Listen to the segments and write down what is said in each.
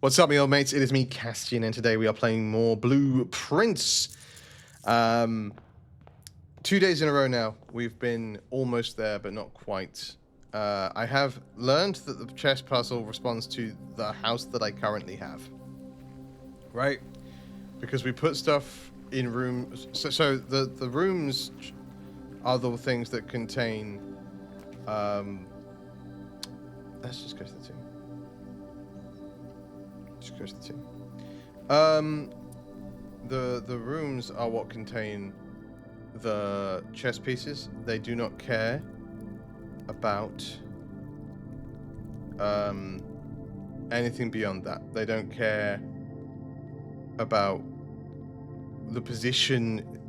What's up, me old mates? It is me, Kastian, and today we are playing more Blueprints. Um, 2 days in a row now. We've been almost there, but not quite. I have learned that the chess puzzle responds to the house that I currently have. Right? Because we put stuff in rooms. So the rooms are the things that contain. Let's just go to the team. Just go to the team. The rooms are what contain the chess pieces. They do not care about anything beyond that. They don't care about the position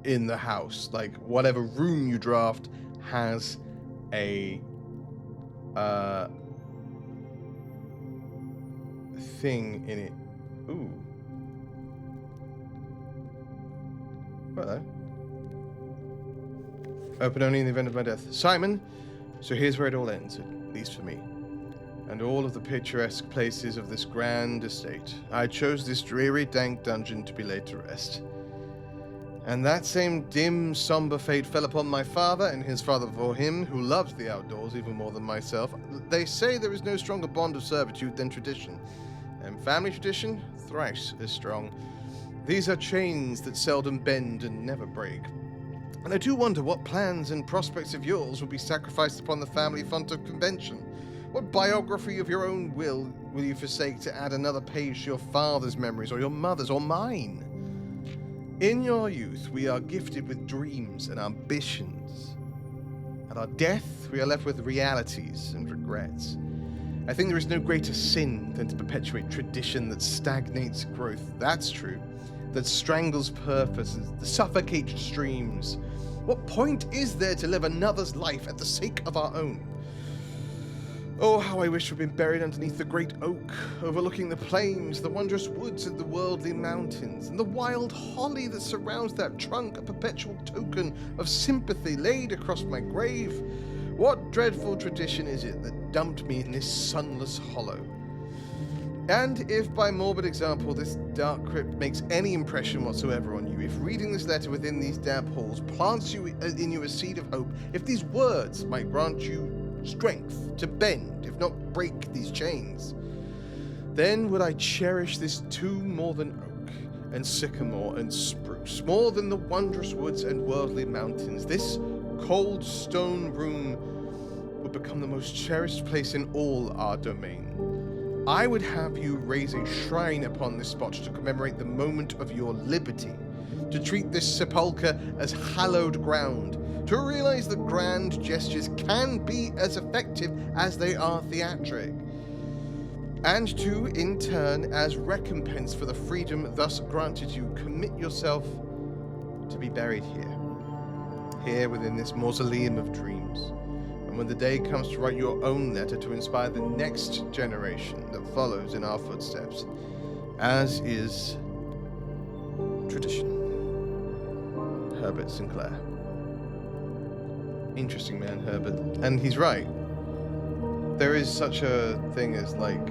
in the house. Like, whatever room you draft has a thing in it. Ooh. Hello. Open only in the event of my death. Simon, so here's where it all ends, at least for me. And all of the picturesque places of this grand estate. I chose this dreary, dank dungeon to be laid to rest. And that same dim, somber fate fell upon my father and his father before him, who loved the outdoors even more than myself. They say there is no stronger bond of servitude than tradition. And family tradition, thrice as strong. These are chains that seldom bend and never break. And I do wonder what plans and prospects of yours will be sacrificed upon the family font of convention. What biography of your own will you forsake to add another page to your father's memories, or your mother's, or mine? In your youth, we are gifted with dreams and ambitions. At our death, we are left with realities and regrets. I think there is no greater sin than to perpetuate tradition that stagnates growth. That's true. That strangles purpose, that suffocates dreams. What point is there to live another's life at the sake of our own? Oh, how I wish we'd been buried underneath the great oak, overlooking the plains, the wondrous woods and the worldly mountains, and the wild holly that surrounds that trunk, a perpetual token of sympathy laid across my grave. What dreadful tradition is it that dumped me in this sunless hollow? And if by morbid example this dark crypt makes any impression whatsoever on you, if reading this letter within these damp halls plants in you a seed of hope, if these words might grant you strength to bend, if not break, these chains, then would I cherish this tomb more than oak and sycamore and spruce, more than the wondrous woods and worldly mountains. This cold stone room would become the most cherished place in all our domain. I would have you raise a shrine upon this spot to commemorate the moment of your liberty, to treat this sepulchre as hallowed ground, to realize that grand gestures can be as effective as they are theatric, and to, in turn, as recompense for the freedom thus granted you, commit yourself to be buried here within this mausoleum of dreams. And when the day comes to write your own letter to inspire the next generation that follows in our footsteps, as is tradition. Herbert Sinclair. Interesting man, Herbert. And he's right. There is such a thing as, like,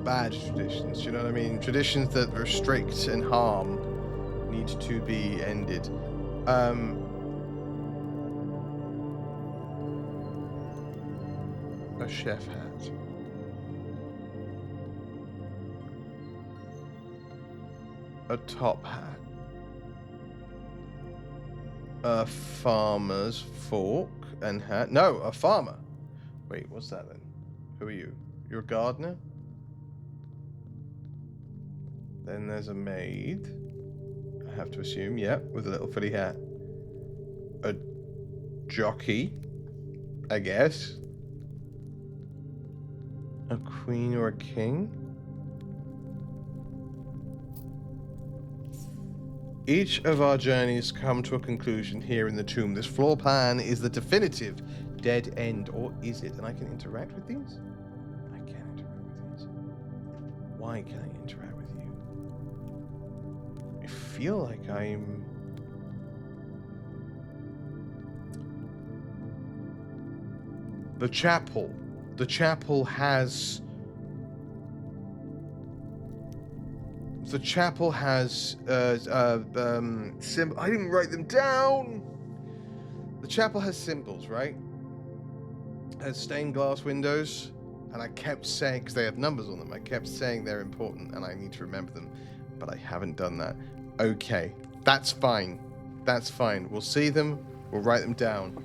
bad traditions, you know what I mean? Traditions that restrict and harm need to be ended. A chef hat. A top hat. A farmer's fork and hat. No, a farmer. Wait, what's that then? Who are you? You're a gardener? Then there's a maid. I have to assume, yep, with a little footy hat. A jockey, I guess. A queen or a king? Each of our journeys come to a conclusion here in the tomb. This floor plan is the definitive dead end, or is it? And I can interact with these? I can interact with these. Why can I interact with you? I feel like I'm... The chapel the chapel has... I didn't write them down! The chapel has symbols, right? It has stained glass windows, and I kept saying, because they have numbers on them, I kept saying they're important and I need to remember them, but I haven't done that. Okay, that's fine. That's fine. We'll see them, we'll write them down,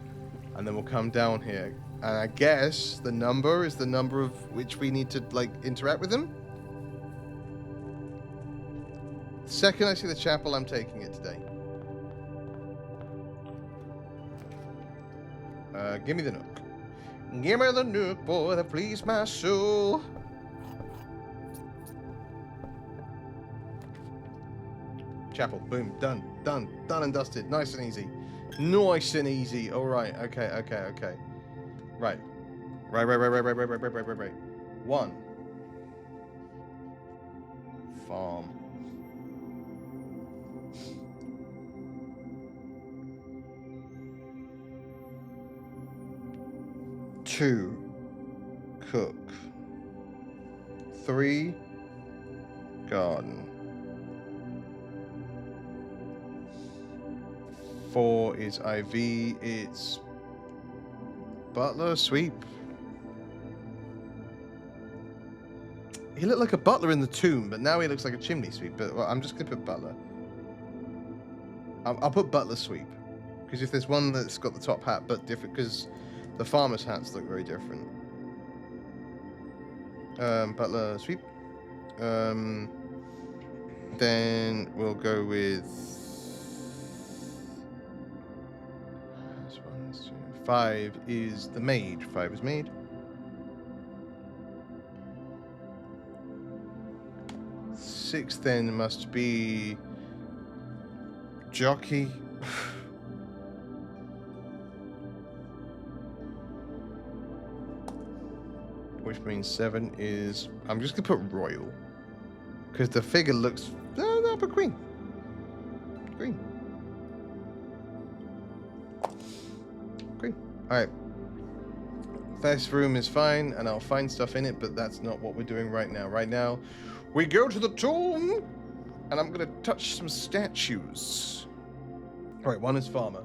and then we'll come down here. And I guess the number is the number of which we need to, like, interact with them? The second I see the chapel, I'm taking it today. Give me the nook. Give me the nook, boy, that please my soul. Chapel, boom, done and dusted. Nice and easy. Nice and easy. All right, okay. Right. 1. Farm. 2. Cook. 3. Garden. 4 is IV. It's butler, sweep. He looked like a butler in the tomb, but now he looks like a chimney sweep. But well, I'm just gonna put butler. I'll put butler sweep, because if there's one that's got the top hat but different, because the farmer's hats look very different. Butler sweep. Then we'll go with 5 is the maid. 5 is maid. 6 then must be jockey. Which means 7 is... I'm just going to put royal. Because the figure looks... No, but queen. Queen. Queen. Alright. This room is fine, and I'll find stuff in it, but that's not what we're doing right now. Right now, we go to the tomb, and I'm going to touch some statues. Alright, 1 is farmer.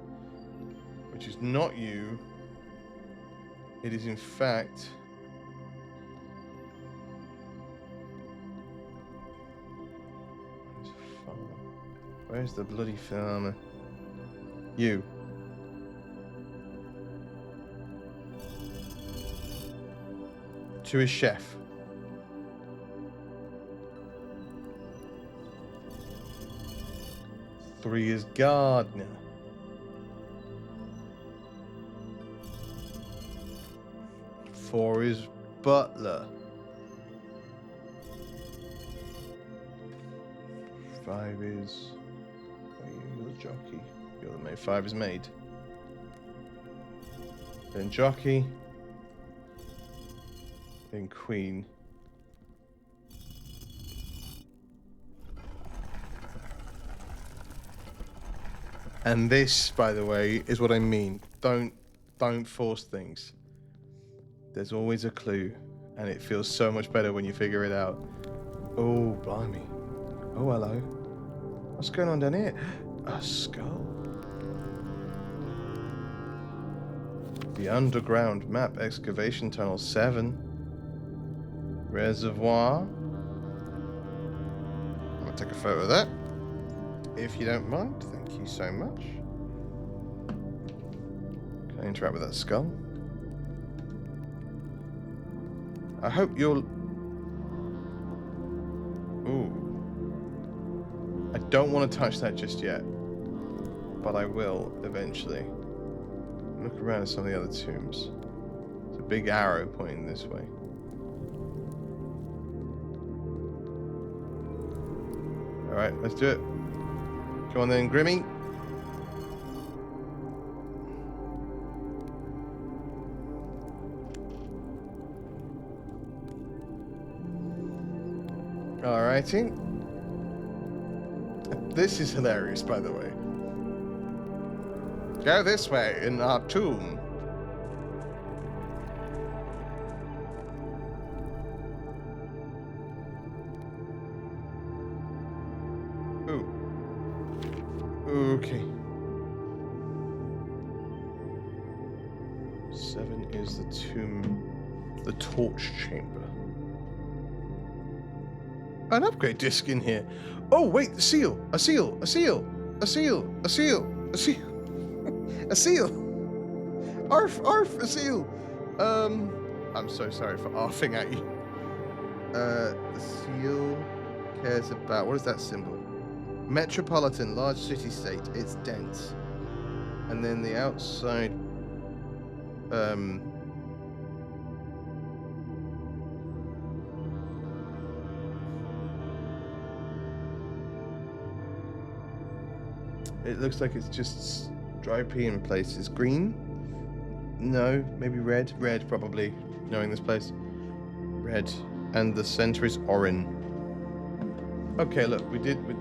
Which is not you. It is, in fact... Where's the bloody farmer? You. To his chef. Three is gardener. Four is butler. 5 is... You're the jockey. You're the maid. 5 is maid. Then jockey. Then queen. And this, by the way, is what I mean. Don't force things. There's always a clue, and it feels so much better when you figure it out. Oh, blimey. Oh, hello. What's going on down here? A skull. The underground map excavation tunnel 7. Reservoir. I'm gonna take a photo of that, if you don't mind. Thank you so much. Can I interact with that skull? I hope you'll... Ooh. I don't want to touch that just yet, but I will eventually. Look around at some of the other tombs. There's a big arrow pointing this way. Alright, let's do it. Come on then, Grimmy. Alrighty. This is hilarious, by the way. Go this way in our tomb. Okay. 7 is the tomb, the torch chamber. An upgrade disc in here. Oh wait, the seal, a seal, a seal, a seal, a seal, a seal, a seal. Arf, arf, a seal. I'm so sorry for arfing at you. The seal cares about, what is that symbol? Metropolitan, large city state. It's dense. And then the outside, it looks like it's just dry pee in places. Green? No, maybe red. Red, probably, knowing this place. Red. And the center is orange. Okay, look,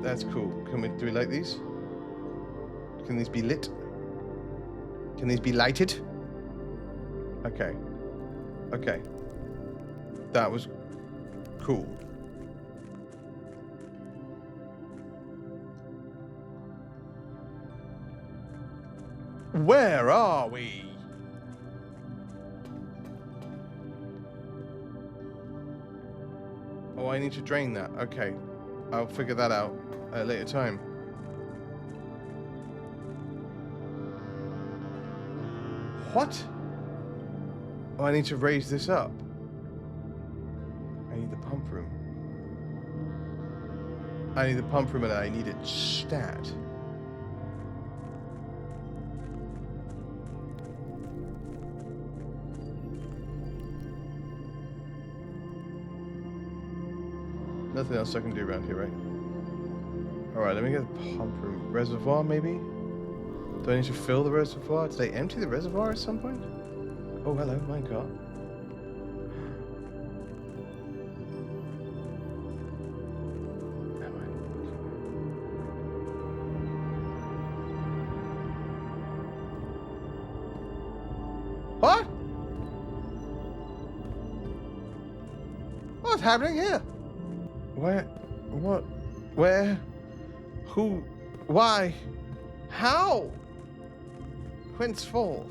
that's cool. Do we like these? Can these be lit? Can these be lighted? Okay. Okay. That was cool. Where are we? Oh, I need to drain that. Okay. I'll figure that out at a later time. What? Oh, I need to raise this up. I need the pump room. I need the pump room and I need it stat. Nothing else I can do around here, right? Alright, let me get the pump room. Reservoir, maybe? Do I need to fill the reservoir? Did they empty the reservoir at some point? Oh, hello, minecart. What? What's happening here? Where? What? Where? Who? Why? How? Henceforth.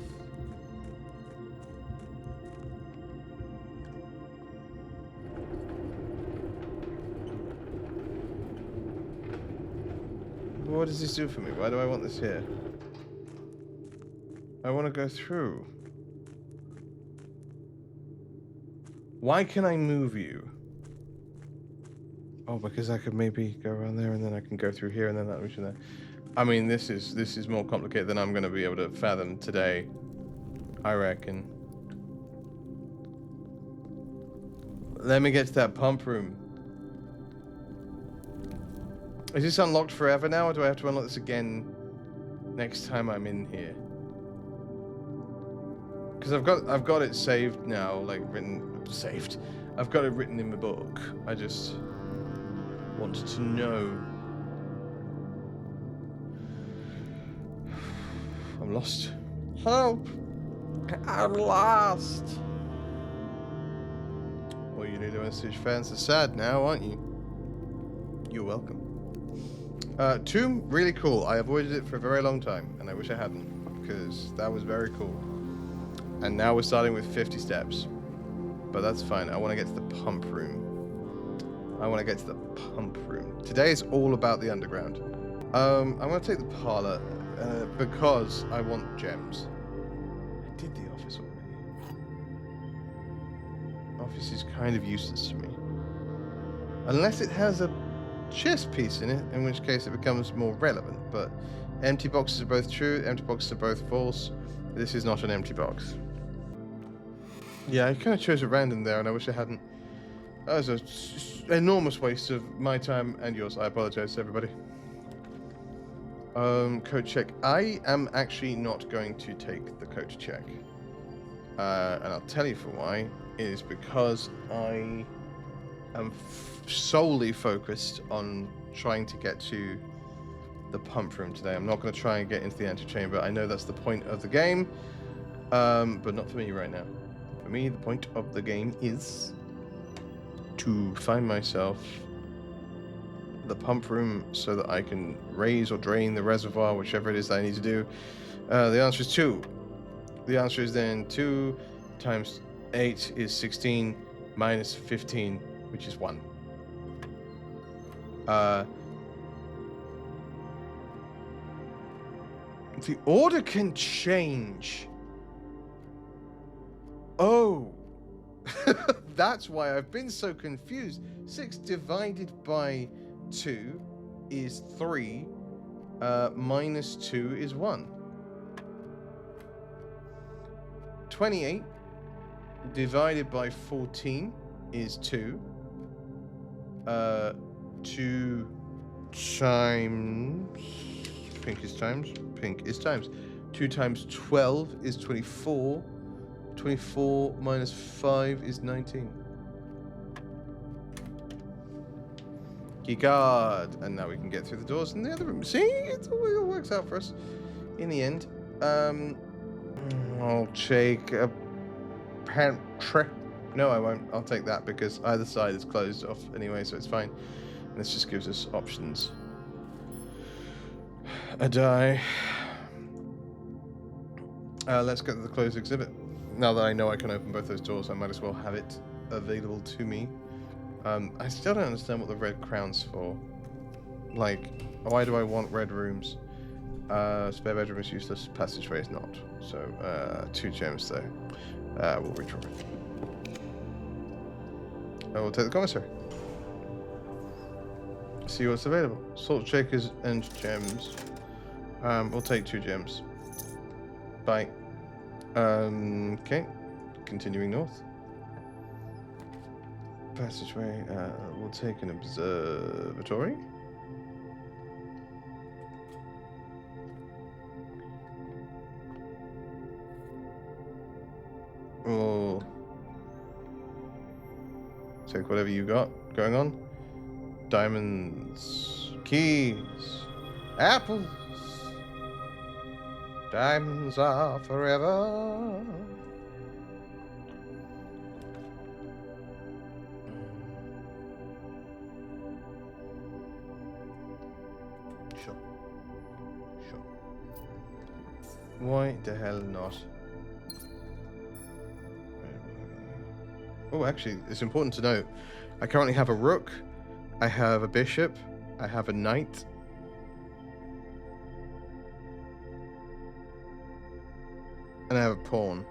What does this do for me? Why do I want this here? I want to go through. Why can I move you? Oh, because I could maybe go around there and then I can go through here and then that reach there. I mean, this is more complicated than I'm going to be able to fathom today, I reckon. Let me get to that pump room. Is this unlocked forever now, or do I have to unlock this again next time I'm in here? Because I've got it saved now, like saved. I've got it written in the book. I just wanted to know. I'm lost. Help! I'm lost! Well, you new to Message fans are sad now, aren't you? You're welcome. Tomb, really cool. I avoided it for a very long time, and I wish I hadn't, because that was very cool. And now we're starting with 50 steps. But that's fine. I want to get to the pump room. Today is all about the underground. I'm going to take the parlor because I want gems. I did the office already. Office is kind of useless to me. Unless it has a chest piece in it, in which case it becomes more relevant. But empty boxes are both true, empty boxes are both false. This is not an empty box. Yeah, I kind of chose a random there, and I wish I hadn't. That was an enormous waste of my time and yours. I apologize, everybody. Code check. I am actually not going to take the code check. And I'll tell you for why. It is because I am solely focused on trying to get to the pump room today. I'm not going to try and get into the antechamber. I know that's the point of the game, but not for me right now. For me, the point of the game is to find myself the pump room so that I can raise or drain the reservoir, whichever it is that I need to do? The answer is 2. The answer is then 2 times 8 is 16 minus 15, which is 1. The order can change. Oh. That's why I've been so confused. 6 divided by 2 is 3. Minus 2 is 1. 28 divided by 14 is 2. 2 times... Pink is times. Pink is times. 2 times 12 is 24. 24 minus 5 is 19. Keycard. And now we can get through the doors in the other room. See? It all works out for us in the end. I'll take a pantry. No, I won't. I'll take that because either side is closed off anyway, so it's fine. And this just gives us options. A die. Let's get to the closed exhibit. Now that I know I can open both those doors, I might as well have it available to me. I still don't understand what the red crown's for. Like, why do I want red rooms? Spare bedroom is useless. Passageway is not. So, 2 gems though. We'll redraw it. I will take the commissary. See what's available. Salt shakers and gems. We'll take 2 gems. Bye. Okay. Continuing north. Passageway. We'll take an observatory. We'll take whatever you got going on. Diamonds. Keys. Apples. Diamonds are forever. Sure. Why the hell not? Oh, actually, it's important to note. I currently have a rook. I have a bishop. I have a knight. And I have a pawn.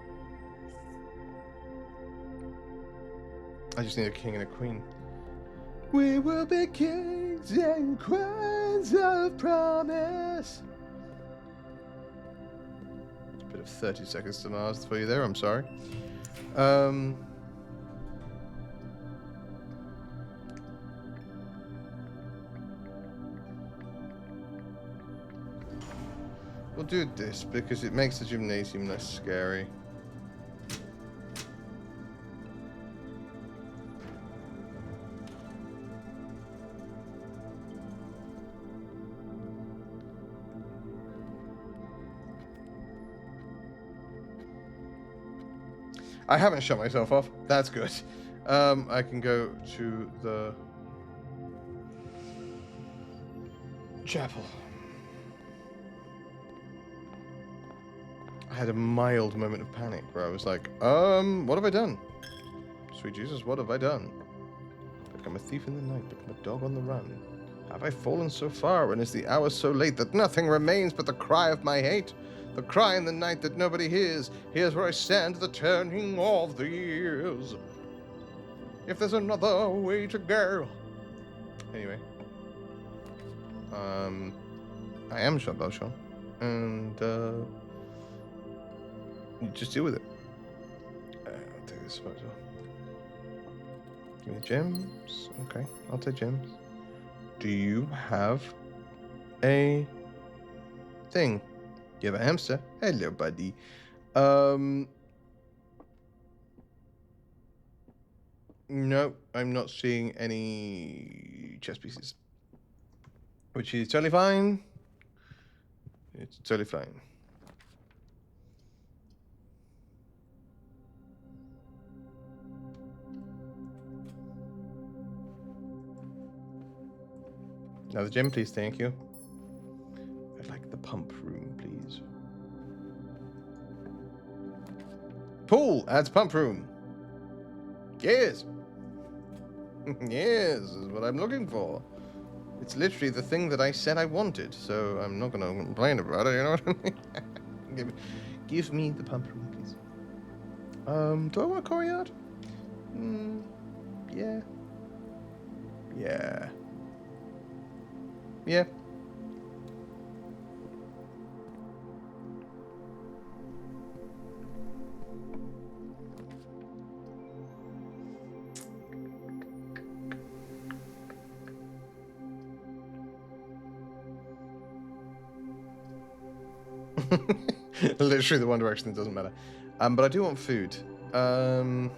I just need a king and a queen. We will be kings and queens of promise. A bit of 30 seconds to Mars for you there, I'm sorry. We'll do this because it makes the gymnasium less scary. I haven't shut myself off. That's good. I can go to the chapel. I had a mild moment of panic where I was like, what have I done? Sweet Jesus, what have I done? Become a thief in the night, become a dog on the run. Have I fallen so far, and is the hour so late that nothing remains but the cry of my hate? The cry in the night that nobody hears. Here's where I stand, the turning of the years. If there's another way to go. Anyway. I am Jean Valjean. And, you just deal with it. I'll take this one as well. Give me gems. Okay, I'll take gems. Do you have a thing? You have a hamster? Hello, buddy. No, I'm not seeing any chess pieces. Which is totally fine. It's totally fine. Another gem, please. Thank you. I'd like the pump room, please. Pool adds pump room. Yes. Yes, is what I'm looking for. It's literally the thing that I said I wanted, so I'm not going to complain about it, you know what I mean? Give me the pump room, please. Do I want a courtyard? Yeah. Yeah. Yeah. Literally the one direction that doesn't matter. But I do want food. But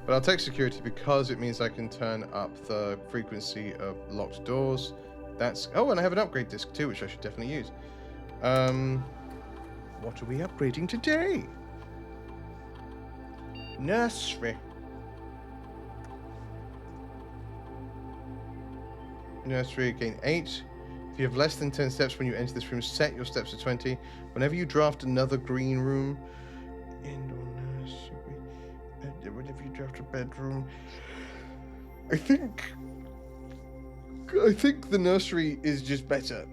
I'll take security because it means I can turn up the frequency of locked doors. That's... Oh, and I have an upgrade disc too, which I should definitely use. What are we upgrading today? Nursery. Nursery, gain 8. If you have less than 10 steps when you enter this room, set your steps to 20. Whenever you draft another green room, indoor nursery, whenever you draft a bedroom, I think the nursery is just better.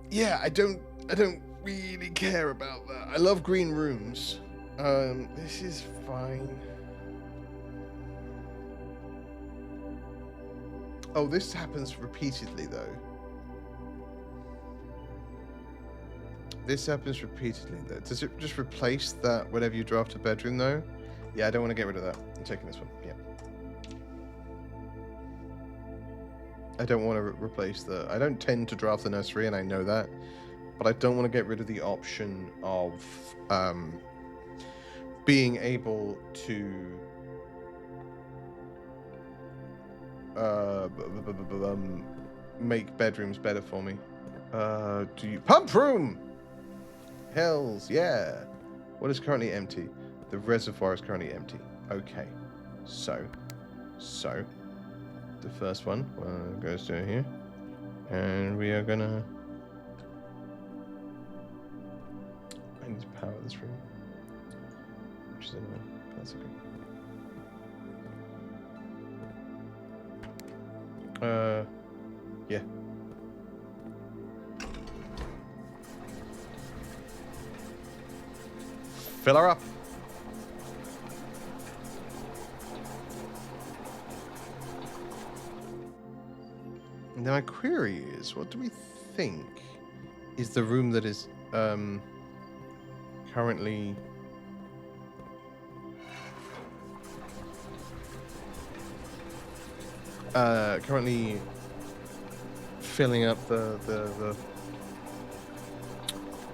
Yeah, I don't really care about that. I love green rooms. This is fine. Oh, this happens repeatedly, though. This happens repeatedly, though. Does it just replace that whenever you draft a bedroom, though? Yeah, I don't want to get rid of that. I'm taking this one. Yeah. I don't want to replace the... I don't tend to draft the nursery, and I know that. But I don't want to get rid of the option of being able to... make bedrooms better for me. Do you... Pump room! Hells, yeah. What is currently empty? The reservoir is currently empty. Okay. So. The first one goes to here. And we are gonna... I need to power this room. Which is annoying. That's okay. Yeah. Fill her up. Now my query is, what do we think is the room that is currently filling up the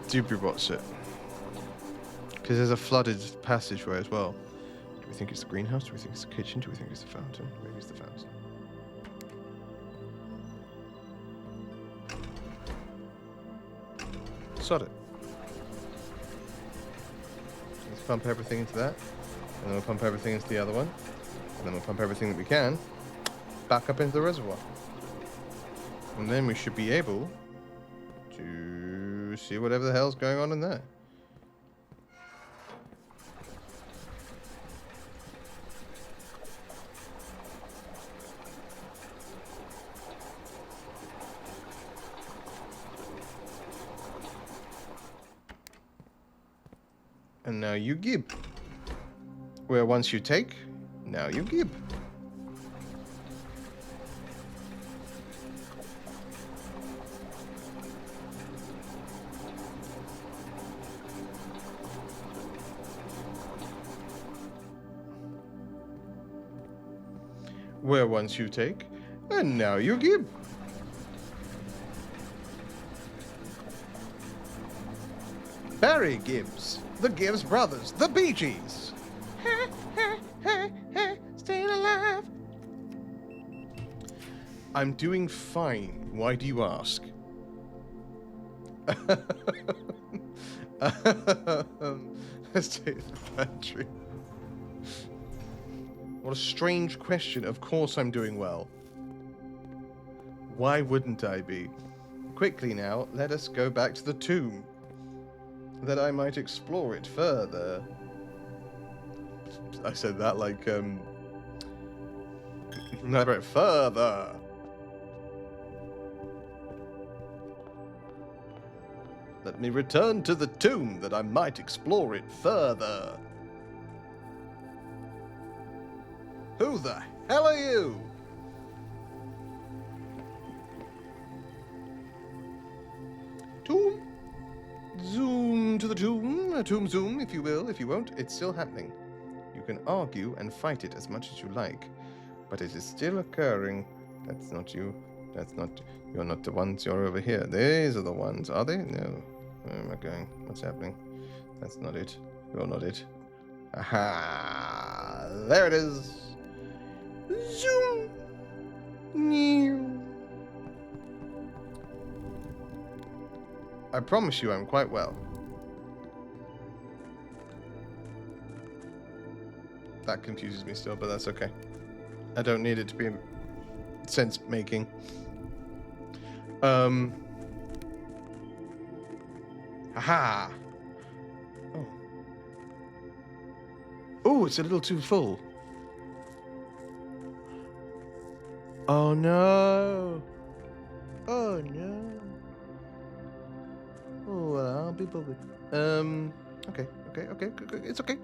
debris box it? Because there's a flooded passageway as well. Do we think it's the greenhouse? Do we think it's the kitchen? Do we think it's the fountain? Maybe it's the fountain. Sod it. Let's pump everything into that. And then we'll pump everything into the other one. And then we'll pump everything that we can back up into the reservoir. And then we should be able to see whatever the hell's going on in there. And now you give. Where once you take, now you give. Where once you take, and now you give. Barry Gibbs, the Gibbs brothers, the Bee Gees. Staying alive. I'm doing fine. Why do you ask? Let's take the pantry. What a strange question. Of course I'm doing well. Why wouldn't I be? Quickly now, let us go back to the tomb, that I might explore it further. I said that like, elaborate further. Let me return to the tomb, that I might explore it further. Who the hell are you? Tomb. Zoom to the tomb. Tomb zoom, if you will. If you won't, it's still happening. You can argue and fight it as much as you like, but it is still occurring. That's not you. That's not... You're not the ones. You're over here. These are the ones. Are they? No. Where am I going? What's happening? That's not it. You're not it. Aha! There it is. Zoom. New. I promise you I'm quite well. That confuses me still, but that's okay. I don't need it to be sense-making. Haha! Oh. Oh, it's a little too full. Oh no! Oh no! Oh, I'll be bothered. Okay. It's okay.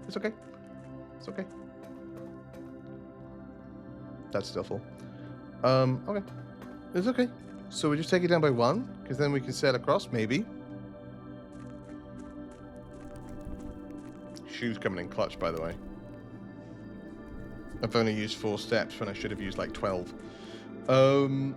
It's okay. It's okay. That's still full. Okay. It's okay. So we just take it down by one, because then we can sail across, maybe. Shoes coming in clutch, by the way. I've only used 4 steps when I should have used like 12. Zoom!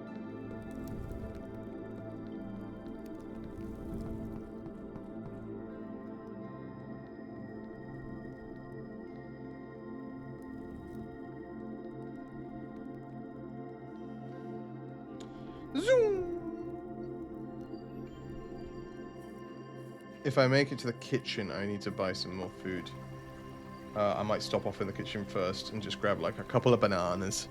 If I make it to the kitchen, I need to buy some more food. I might stop off in the kitchen first and just grab like a couple of bananas.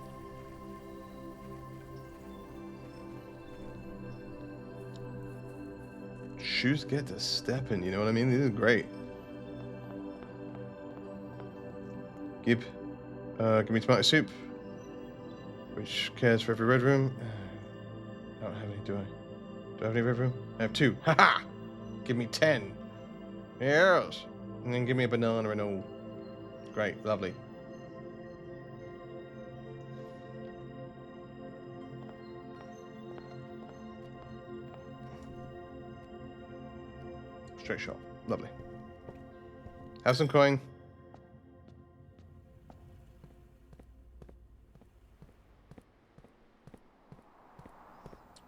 Shoes get to stepping, you know what I mean? These are great. Give me tomato soup. Which cares for every red room? I don't have any, do I? Do I have any red room? I have 2. Haha! Give me 10. Yes. And then give me a banana and all. Great, lovely. Straight shot. Lovely. Have some coin.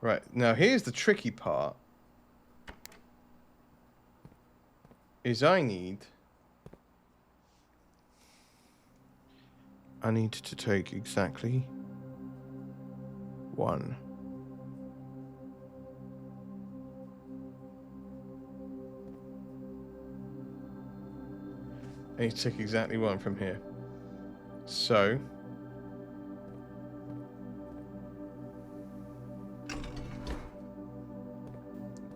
Right, now here's the tricky part. Is I need to take exactly 1. I need to take exactly 1 from here. So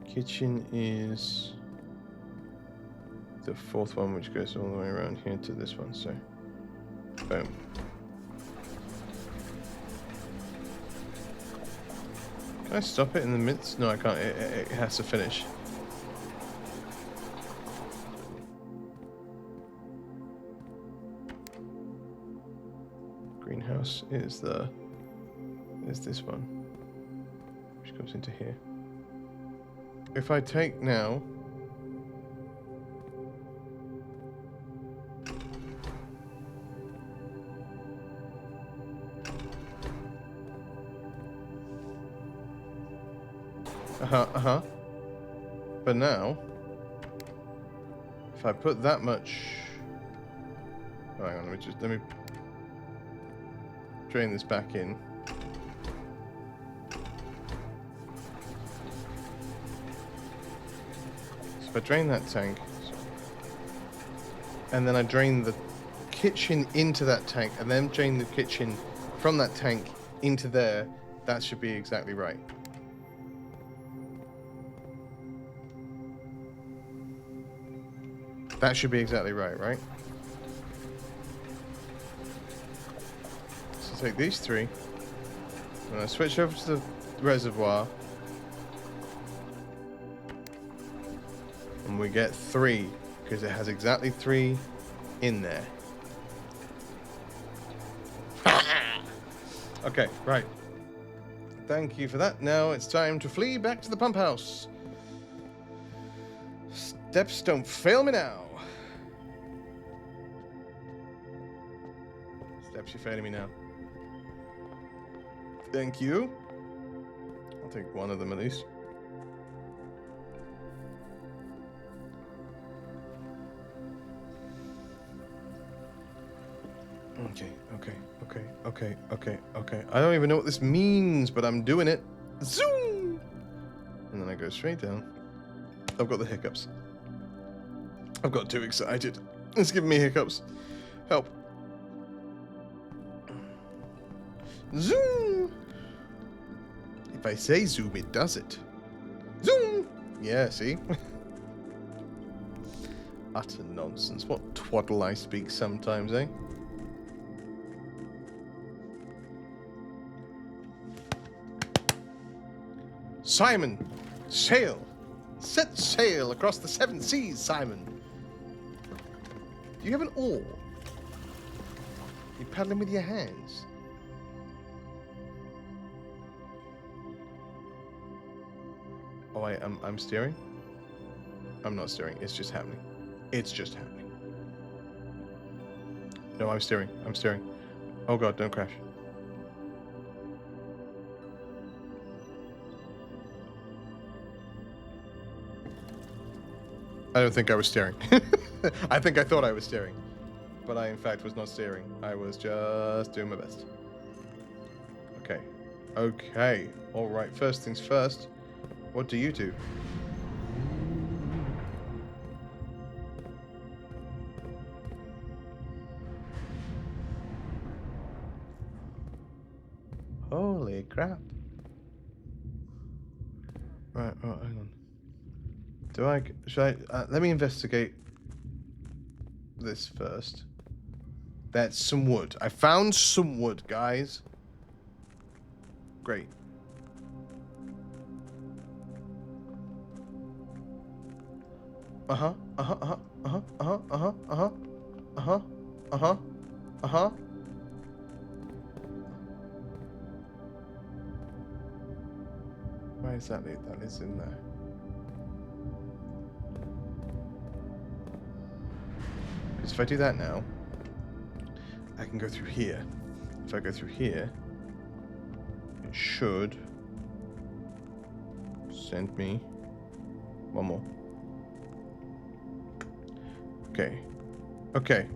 kitchen is the 4th one, which goes all the way around here to this one, so boom. Can I stop it in the midst? No, I can't. It has to finish. Greenhouse is this one, which goes into here. If I take now but now if I put that much, oh, hang on, let me drain this back in. So if I drain that tank, and then I drain the kitchen into that tank and then drain the kitchen from that tank into there, that should be exactly right. That should be exactly right, right? So take these three. I'm going to switch over to the reservoir. And we get 3, because it has exactly 3 in there. Okay, right. Thank you for that. Now it's time to flee back to the pump house. Steps don't fail me now. Steps, you're failing me now. Thank you. I'll take one of them at least. Okay. I don't even know what this means, but I'm doing it. Zoom! And then I go straight down. I've got the hiccups. I've got too excited. It's giving me hiccups. Help. Zoom! If I say zoom, it does it. Zoom! Yeah, see? Utter nonsense. What twaddle I speak sometimes, eh? Simon, sail! Set sail across the 7 seas, Simon! Do you have an oar? You're paddling with your hands. Oh, I'm steering? I'm not steering, it's just happening. It's just happening. No, I'm steering. Oh god, don't crash. I don't think I was steering. I think I thought I was steering. But I, in fact, was not steering. I was just doing my best. Okay. Alright, first things first. What do you do? Holy crap. Right, hang on. Should I, let me investigate this first. That's some wood. I found some wood, guys. Great. Uh-huh. Where is that? That is in there. Because if I do that now, I can go through here. If I go through here, it should send me one more. Okay.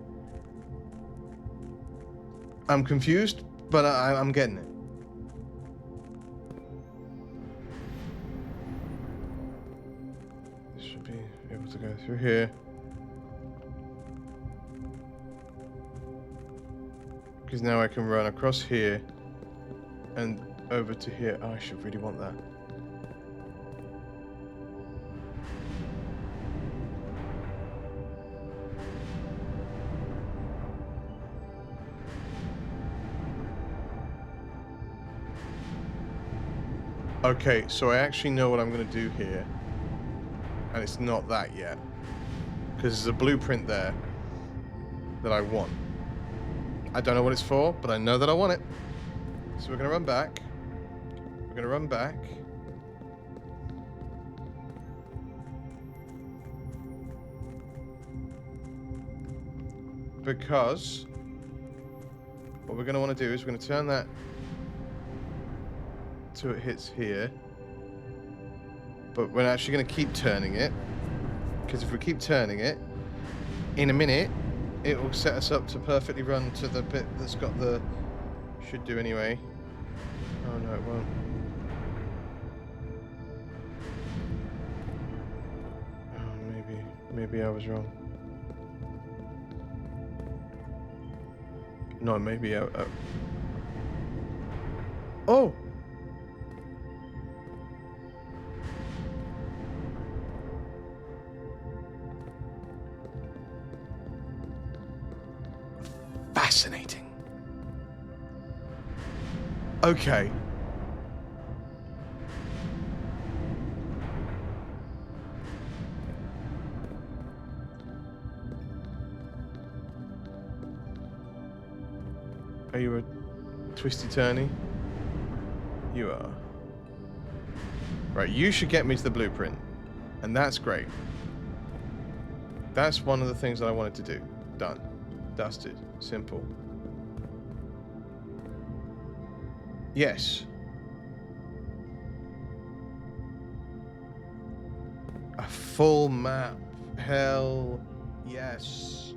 I'm confused, but I'm getting it. This should be able to go through here. Because now I can run across here and over to here. Oh, I should really want that. Okay, so I actually know what I'm going to do here. And it's not that yet. Because there's a blueprint there that I want. I don't know what it's for, but I know that I want it. So we're going to run back. Because what we're going to want to do is we're going to turn that so it hits here. But we're actually going to keep turning it. Because if we keep turning it, in a minute, it will set us up to perfectly run to the bit that's got the... Should do anyway. Oh no, it won't. Oh, maybe I was wrong. No, maybe oh! Fascinating. Okay. Are you a twisty-turny? You are. Right, you should get me to the blueprint. And that's great. That's one of the things that I wanted to do. Done. Dusted. Simple. Yes. A full map. Hell yes.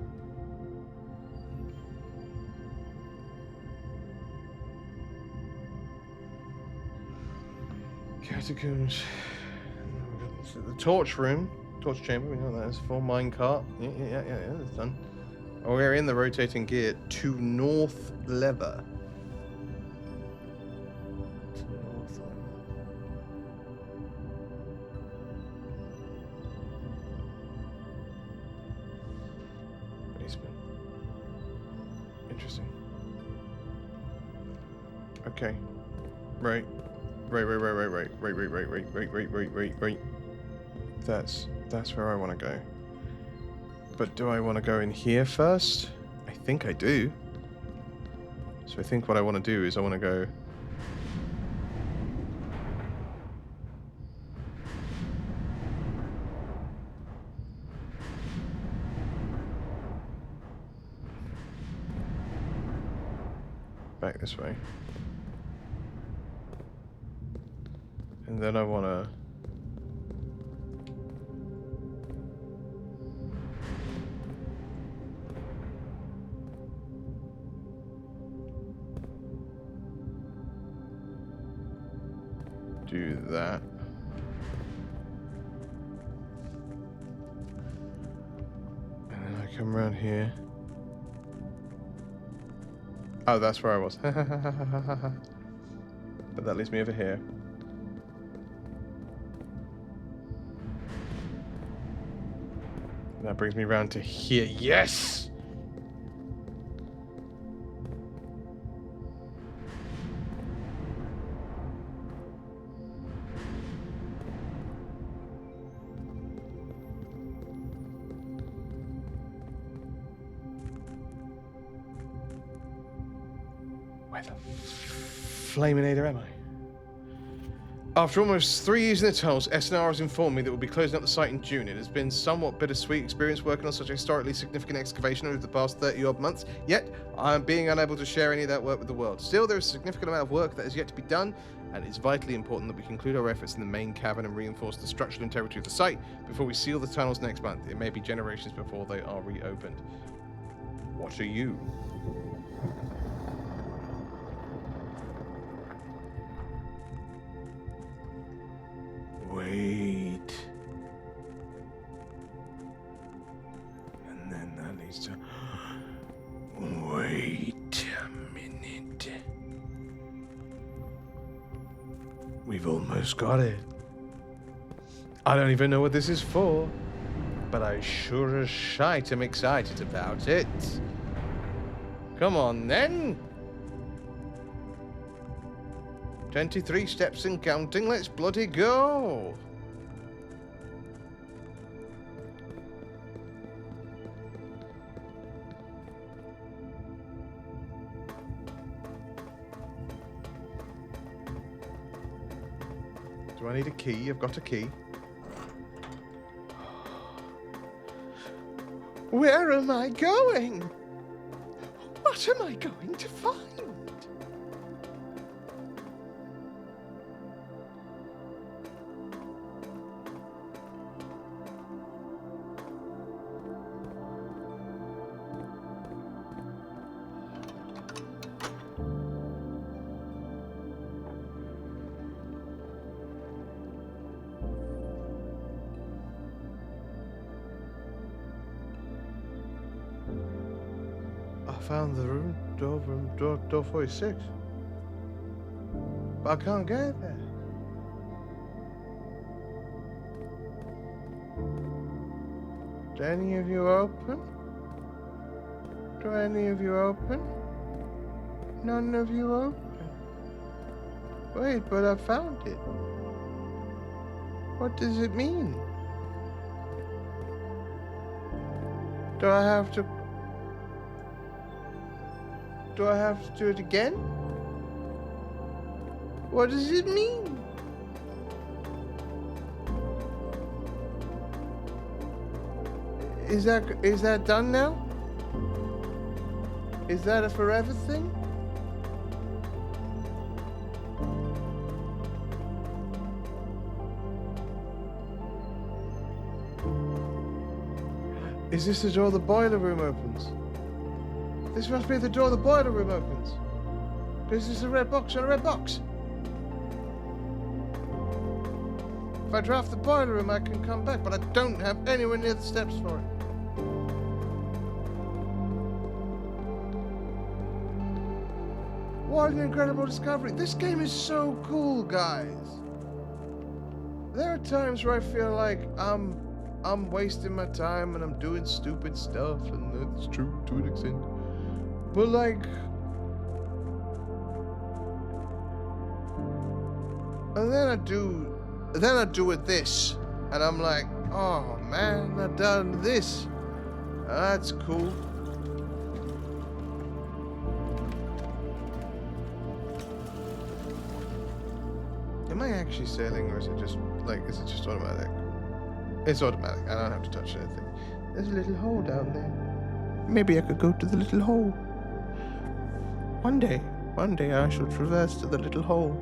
Catacombs. The torch room. Torch chamber, we know that is. Full minecart. Yeah, that's done. Oh, we're in the rotating gear to north lever. Basement. Interesting. Okay. Right. Right. That's where I want to go. But do I want to go in here first? I think I do. So I think what I want to do is I want to go... back this way. And then I want to... do that. And then I come around here. Oh, that's where I was. But that leads me over here. And that brings me round to here. Yes! Where the flaminator am I? After almost 3 years in the tunnels, SNR has informed me that we'll be closing up the site in June. It has been somewhat bittersweet experience working on such a historically significant excavation over the past 30-odd months, yet I am being unable to share any of that work with the world. Still, there is a significant amount of work that is yet to be done, and it's vitally important that we conclude our efforts in the main cavern and reinforce the structural integrity of the site before we seal the tunnels next month. It may be generations before they are reopened. What are you? Wait. And then that leads to... wait a minute. We've almost got it. I don't even know what this is for, but I sure as shite am excited about it. Come on then. 23 steps and counting, let's bloody go! Do I need a key? I've got a key. Where am I going? What am I going to find? A found the room door 46. But I can't get there. Do any of you open? Do any of you open? None of you open. Wait, but I found it. What does it mean? Do I have to do it again? What does it mean? Is that done now? Is that a forever thing? Is this the door the boiler room opens? This must be the door the boiler room opens. This is a red box on a red box. If I draft the boiler room, I can come back, but I don't have anywhere near the steps for it. What an incredible discovery. This game is so cool, guys. There are times where I feel like I'm wasting my time and I'm doing stupid stuff, and that's true to an extent. But like, and then I do it this, and I'm like, oh man, I've done this. That's cool. Am I actually sailing, or is it just automatic? It's automatic. I don't have to touch anything. There's a little hole down there. Maybe I could go to the little hole. One day I shall traverse to the little hole.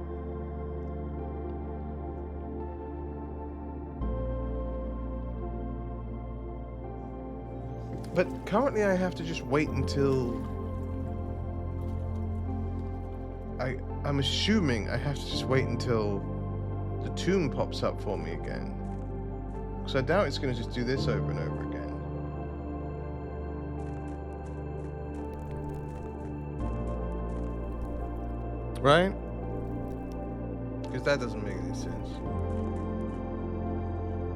But currently I have to just wait until... I'm assuming I have to just wait until the tomb pops up for me again. Because I doubt it's going to just do this over and over again. Right? Because that doesn't make any sense.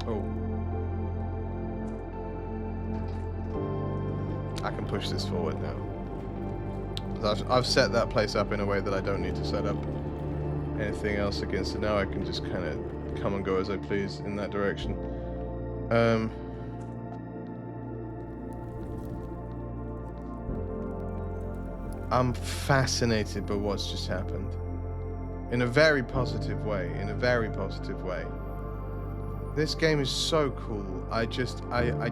Oh. I can push this forward now. I've set that place up in a way that I don't need to set up anything else against it. Now I can just kind of come and go as I please in that direction. I'm fascinated by what's just happened. In a very positive way. This game is so cool. I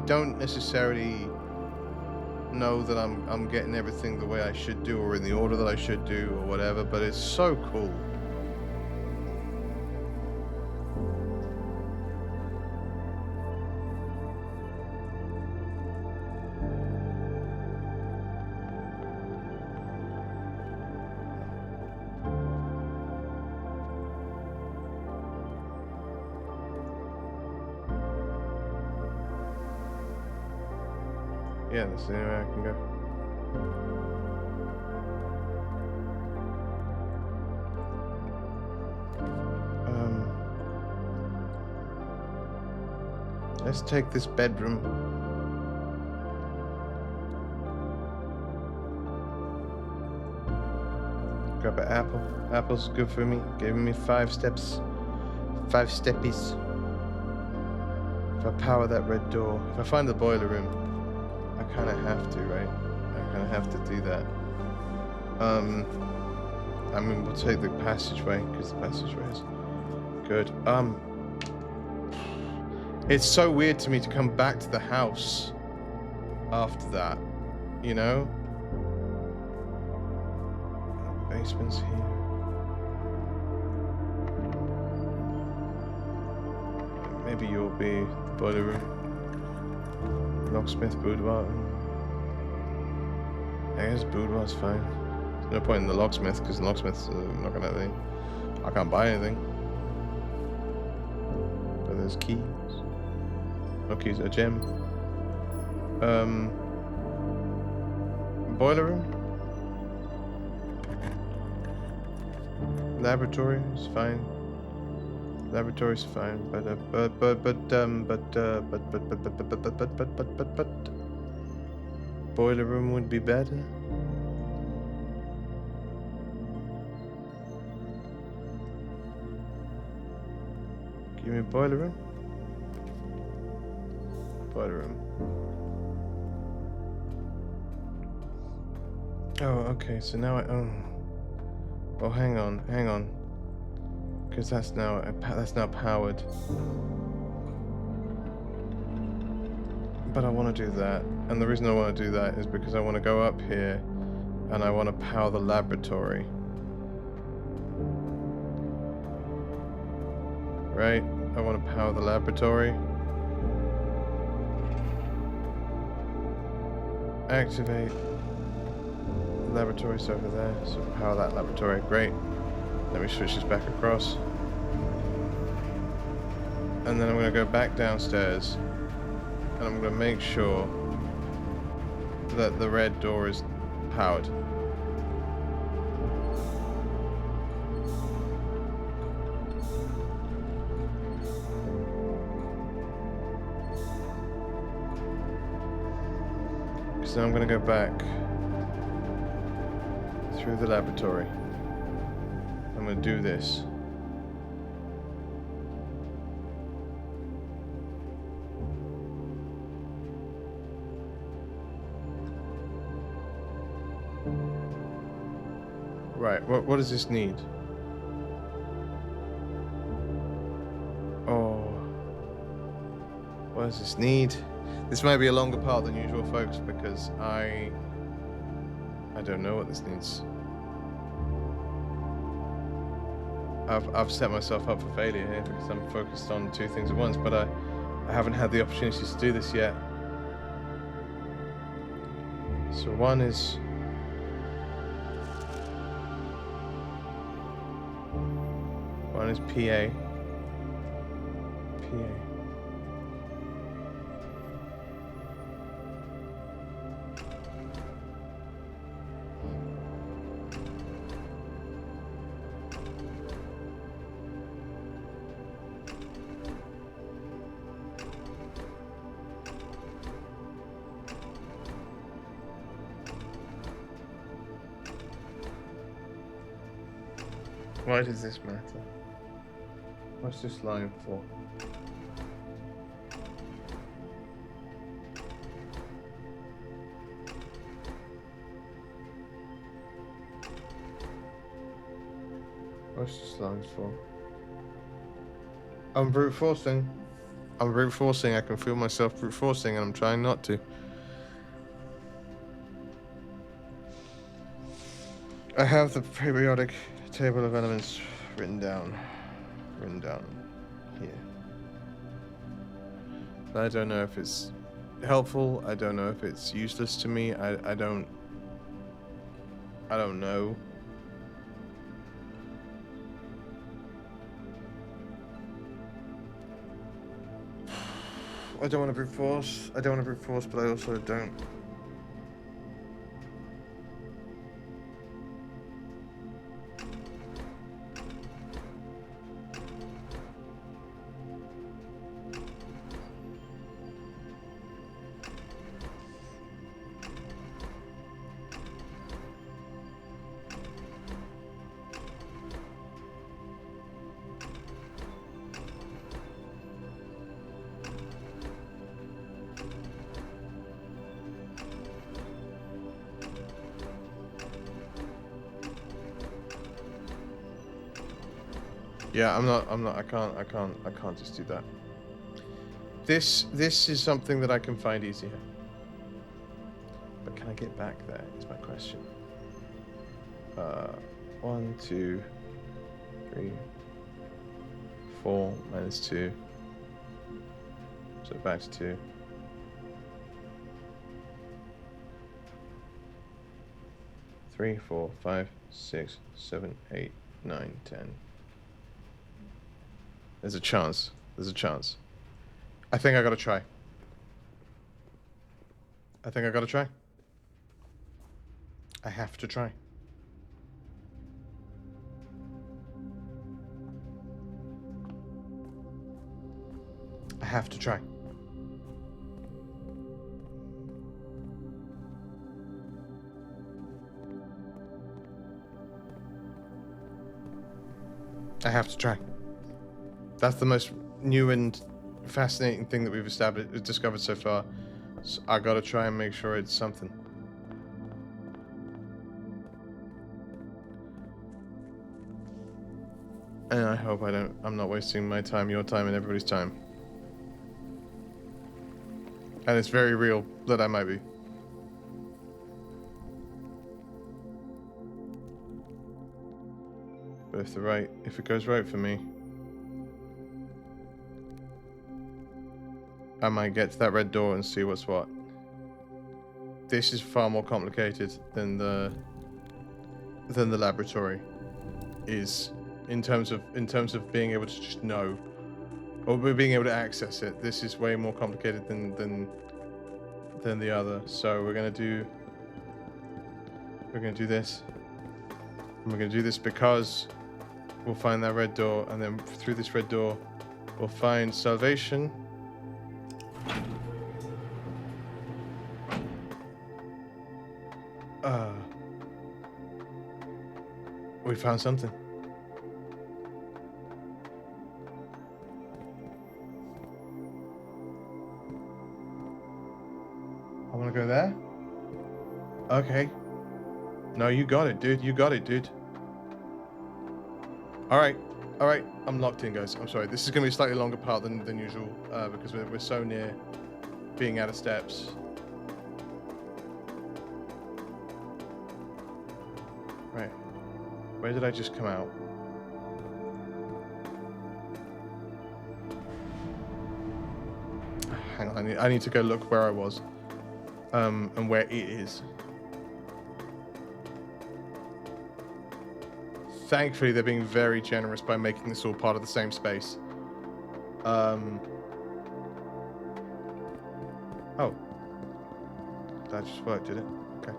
don't necessarily know that I'm getting everything the way I should do, or in the order that I should do, or whatever, but it's so cool. Yeah, that's the only way I can go. Let's take this bedroom. Grab an apple. Apple's good for me. Giving me 5 steps. 5 steppies. If I power that red door. If I find the boiler room. I kind of have to, right? I kind of have to do that. I mean, we'll take the passageway, because the passageway is good. It's so weird to me to come back to the house after that, you know? Basement's here. Maybe you'll be the boiler room. Locksmith boudoir. I guess boudoir's fine. There's no point in the locksmith, because the locksmith's not gonna have anything. I can't buy anything. But there's keys. No keys, a gem. Boiler room? Laboratory is fine. Laboratory's fine, but boiler room would be better. Give me boiler room. Boiler room. Oh, okay. So now I oh, hang on, because that's now powered. But I want to do that, and the reason I want to do that is because I want to go up here, and I want to power the laboratory. Right? I want to power the laboratory. Activate. The laboratory's over there, so power that laboratory. Great. Let me switch this back across. And then I'm going to go back downstairs, and I'm going to make sure that the red door is powered. So I'm going to go back through the laboratory. I'm going to do this. Right, what does this need? Oh. What does this need? This might be a longer part than usual, folks, because I don't know what this needs. I've set myself up for failure here because I'm focused on two things at once, but I haven't had the opportunity to do this yet. So one is PA. Why does this matter? What's this line for? What's this line for? I'm brute forcing. I can feel myself brute forcing, and I'm trying not to. I have the periodic table of elements written down here. But I don't know if it's helpful. I don't know if it's useless to me. I don't know. I don't want to brute force. But I also don't. Yeah, I can't just do that. This is something that I can find easier. But can I get back there is my question. 1, 2, 3, 4 minus 2. So back to 2. 3, 4, 5, 6, 7, 8, 9, 10. There's a chance. I think I gotta try. I have to try. I have to try. I have to try. That's the most new and fascinating thing that we've discovered so far. So I gotta try and make sure it's something. And I hope I'm not wasting my time, your time, and everybody's time. And it's very real that I might be. But if it goes right for me, I might get to that red door and see what's what. This is far more complicated than the laboratory is in terms of being able to just know or being able to access it. This is way more complicated than the other. So we're gonna do this. And we're gonna do this because we'll find that red door, and then through this red door we'll find salvation. We found something. I want to go there. Okay. No, you got it, dude. You got it, dude. All right. I'm locked in, guys. I'm sorry. This is going to be a slightly longer part than usual because we're so near being out of steps. Right. Where did I just come out? Hang on. I need to go look where I was. And where it is. Thankfully, they're being very generous by making this all part of the same space. Oh. That just worked, did it? Okay.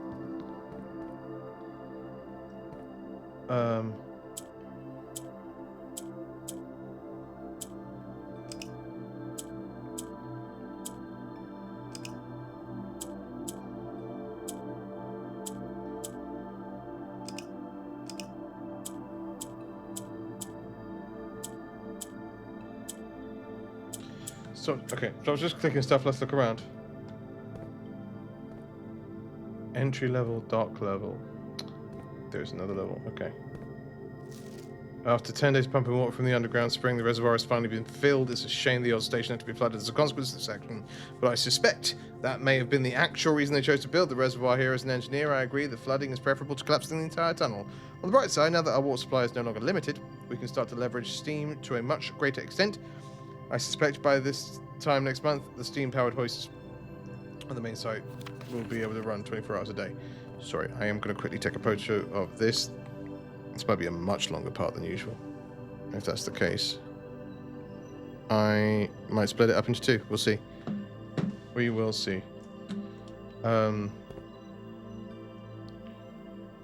So, okay, so I was just clicking stuff. Let's look around. Entry level, dock level. There's another level, okay. After 10 days pumping water from the underground spring, the reservoir has finally been filled. It's a shame the old station had to be flooded as a consequence of this action, but I suspect that may have been the actual reason they chose to build the reservoir here. As an engineer, I agree that flooding is preferable to collapsing the entire tunnel. On the bright side, now that our water supply is no longer limited, we can start to leverage steam to a much greater extent. I suspect by this time next month, the steam-powered hoists on the main site will be able to run 24 hours a day. Sorry, I am going to quickly take a photo of this. This might be a much longer part than usual. If that's the case, I might split it up into two. We'll see. We will see. Right,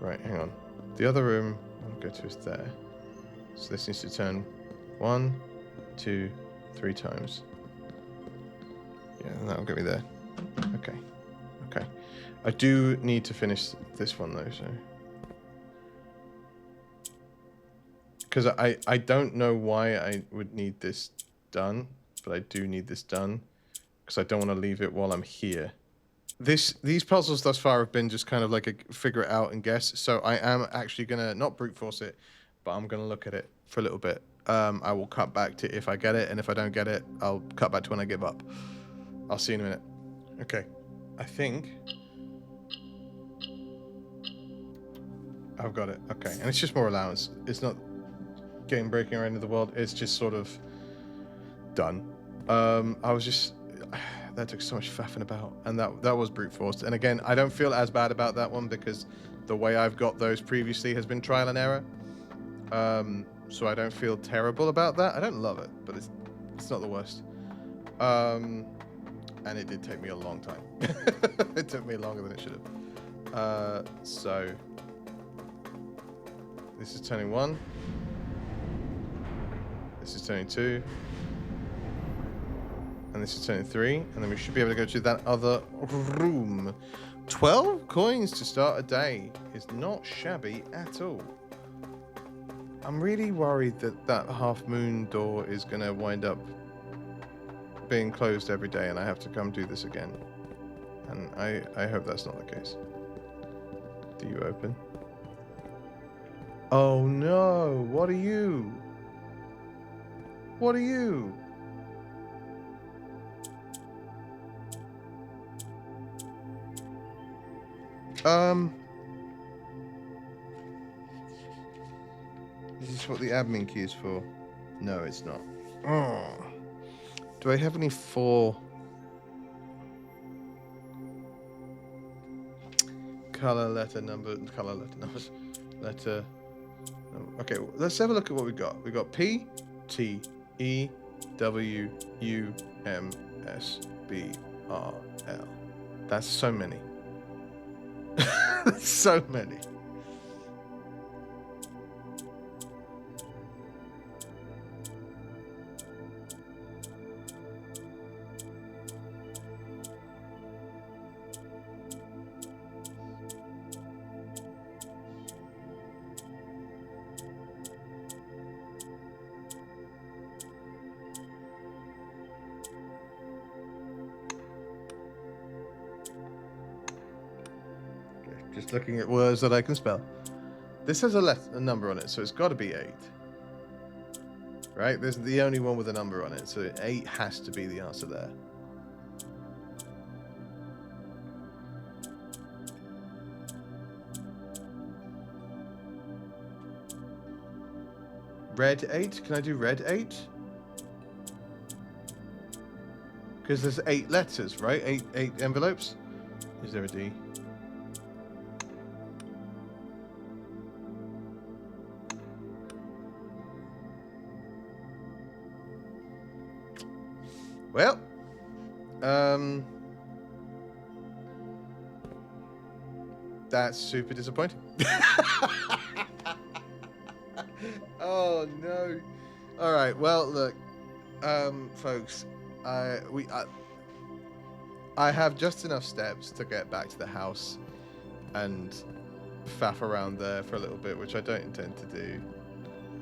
hang on. The other room I'll go to is there. So this needs to turn 1, 2, 3 times. Yeah, and that'll get me there. Okay. I do need to finish this one though, so. Because I don't know why I would need this done, but I do need this done because I don't want to leave it while I'm here. These puzzles thus far have been just kind of like a figure it out and guess. So I am actually gonna not brute force it, but I'm gonna look at it for a little bit. I will cut back to if I get it, and if I don't get it, I'll cut back to when I give up. I'll see you in a minute. Okay, I think I've got it. Okay, and it's just more allowance. It's not game breaking or end of the world. It's just sort of done. I was just that took so much faffing about, and that was brute forced. And again, I don't feel as bad about that one because the way I've got those previously has been trial and error. So I don't feel terrible about that. I don't love it, but it's not the worst. And it did take me a long time. It took me longer than it should have. So this is turning 1. This is turning 2. And this is turning 3. And then we should be able to go to that other room. 12 coins to start a day is not shabby at all. I'm really worried that that half moon door is going to wind up being closed every day and I have to come do this again. And I hope that's not the case. Do you open? Oh no, what are you? What are you? Is this what the admin key is for? No, it's not. Oh. Do I have any 4 numbers? Okay, let's have a look at what we got. We got P, T, E, W, U, M, S, B, R, L. That's so many. That's so many. Just looking at words that I can spell. This has a number on it, so it's got to be 8. Right? This is the only one with a number on it, so 8 has to be the answer there. Red 8? Can I do red 8? Because there's 8 letters, right? 8 envelopes? Is there a D? Well, that's super disappointing. Oh no! All right, well look, folks, I have just enough steps to get back to the house and faff around there for a little bit, which I don't intend to do.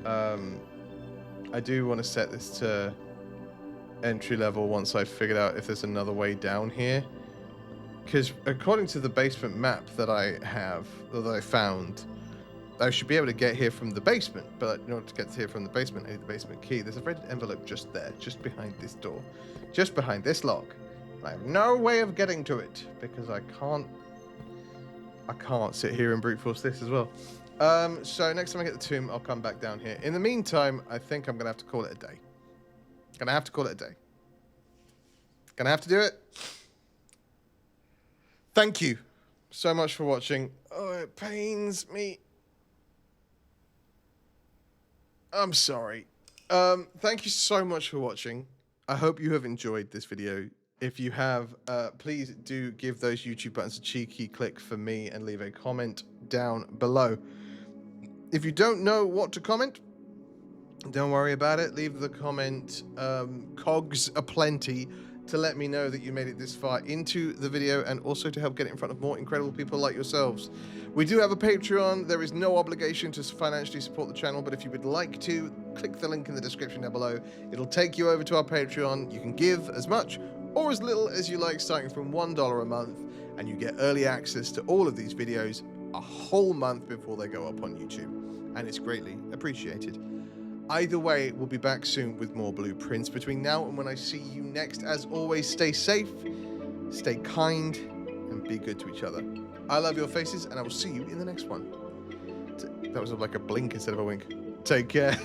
I do want to set this to entry level once I've figured out if there's another way down here, because according to the basement map that I have, that I found, I should be able to get here from the basement, but in order to get here from the basement I need the basement key. There's a red envelope just there, just behind this door, just behind this lock. I have no way of getting to it because I can't sit here and brute force this as well. So next time I get the tomb, I'll come back down here. In the meantime, I think I'm gonna have to call it a day. Gonna have to call it a day. Gonna have to do it. Thank you so much for watching. Oh, it pains me. I'm sorry. Thank you so much for watching. I hope you have enjoyed this video. If you have, please do give those YouTube buttons a cheeky click for me and leave a comment down below. If you don't know what to comment, don't worry about it. Leave the comment cogs aplenty to let me know that you made it this far into the video and also to help get it in front of more incredible people like yourselves. We do have a Patreon. There is no obligation to financially support the channel, but if you would like to, click the link in the description down below. It'll take you over to our Patreon. You can give as much or as little as you like, starting from $1 a month, and you get early access to all of these videos a whole month before they go up on YouTube, and it's greatly appreciated. Either way, we'll be back soon with more blueprints. Between now and when I see you next, as always, stay safe, stay kind, and be good to each other. I love your faces, and I will see you in the next one. That was like a blink instead of a wink. Take care.